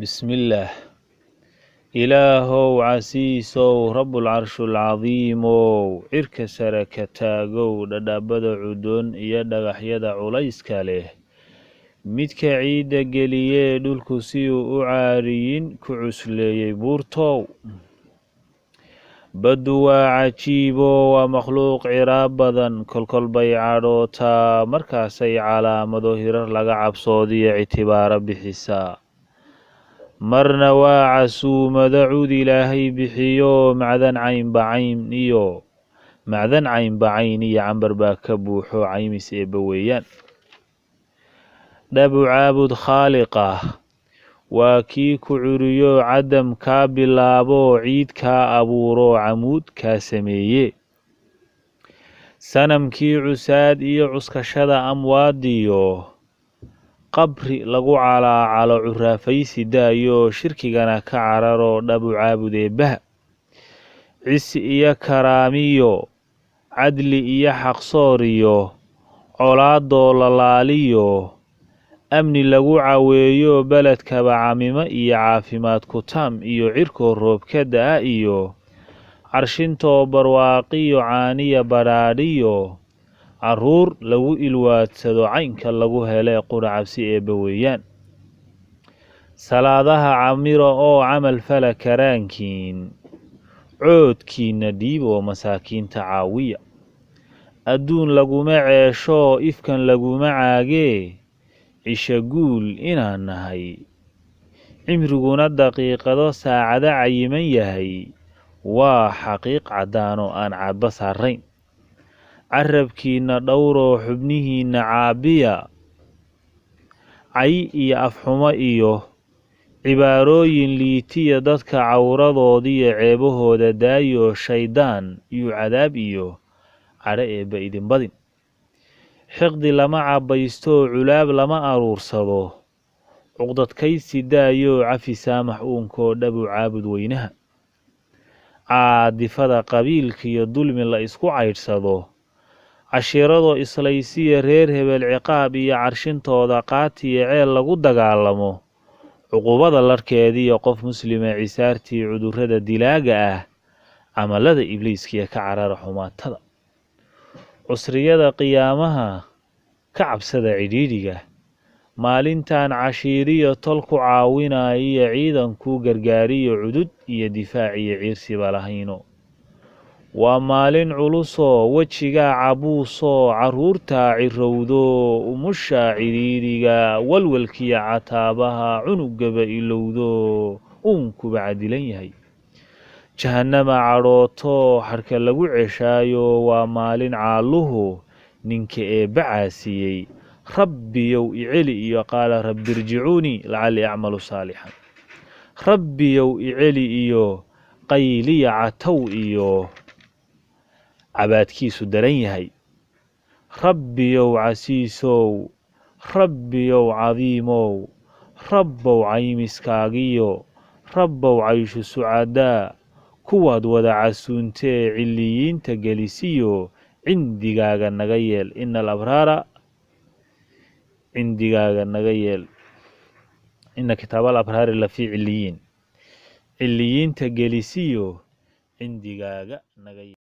بسم الله إلهو عسيسو رب العرش العظيم عرك سركتاغو ددابد عدون يدغح يد عليس كاله ميدك عيد قليه دولكو سيو أعاريين كعسلي بورتو بدوا عجيبو ومخلوق عرابدا كل بيعاروتا مركاسي على مظهر لغعب صودي اعتبار بحسا مرنا وعسوم دعود إلهي بحيو معذن عين بعين نيو معذن عين بعيني عنبر باكبوحو عيمس إبويان دابو عابد خالقه وكيكو عريو عدم كابلابو عيد كابورو عمود كاسميه سنم كي عساد إيو عسكشدا أمواديو qabri lagu calaacalo curafaysi daayo shirkigana ka cararo dhabu caabudeebaha cisi iyo karaamiyo cadli iyo xaqsooriyo colaadoo lalaaliyo amni lagu caweeyo beledkaba camimo iyo caafimaad ku taam iyo cirkoo roobka da'a iyo carshintoo barwaaqiyo caaniya badhaadhiyo caruur lagu ilwaadsado caynka lagu hele quracabsi eebbaweyaan salaadaha camiro oo camal fala karaankiin coodkiina dhiib oo masaakiinta caawiya adduun laguma ceesho ifkan laguma caagee cisho guul inaan nahay cimriguna daqiiqado saacado cayiman yahay waa xaqiiq caddaanoo aan cadba saarayn carabkiina dhowroo xubnihiina caabiya cay iyo afxumo iyo cibaarooyin liitiya dadka cawradoodiyo ceebahooda daayo shaydaan iyo cadaab iyo cadho eebba idin badin xiqdi lama cabaysto culaab lama aruursado cuqdadkaysi daayo cafi saamax uunkoo dhabu caabud weynaha caadifada qabiilkiiyo dulmi la isku caydhsado cashiiradoo islaysiya reer hebel ciqaab iyo carshintooda qaatiyo ceel lagu dagaalamo cuqubada larkeediyo qof muslima cisaartii cudurrada dilaaga ah camallada ibliiskiya ka carara xumaatada cusriyada qiyaamaha ka cabsada cidhiidhiga maalintan cashiiriyo tolku caawinayiyo ciidankuu gargaariyo cudud iyo difaac iyo ciirsiba lahayno waa maalin culusoo wejigaa cabuusoo carruurtaa cirowdo umusha cidhiidhiga walwalkiyo cataabaha cunugaba ilowdo uunkuba cadilan yahay jahannama cadhooto xarka lagu ceshaayo waa maalin caalluhu ninka eebba caasiyey rabbiyow iceli iyo qaala rabbirjicuunii lacalli acmalu saalixan rabbiyow iceli iyo qayliya catow iyo cabaadkiisu daran yahay rabbiyow casiisow rabbiyow cadiimow rabbow caymiskaagiyo rabbow cayshu sucadaa kuwaad wada casuuntee ciliyiinta gelisiyo cindigaaga naga yeel ina alabraara cindigaaga naga yeel ina kitaab alabraari lafii ciliyiin ciliyiinta gelisiyo cindigaaga naga yeel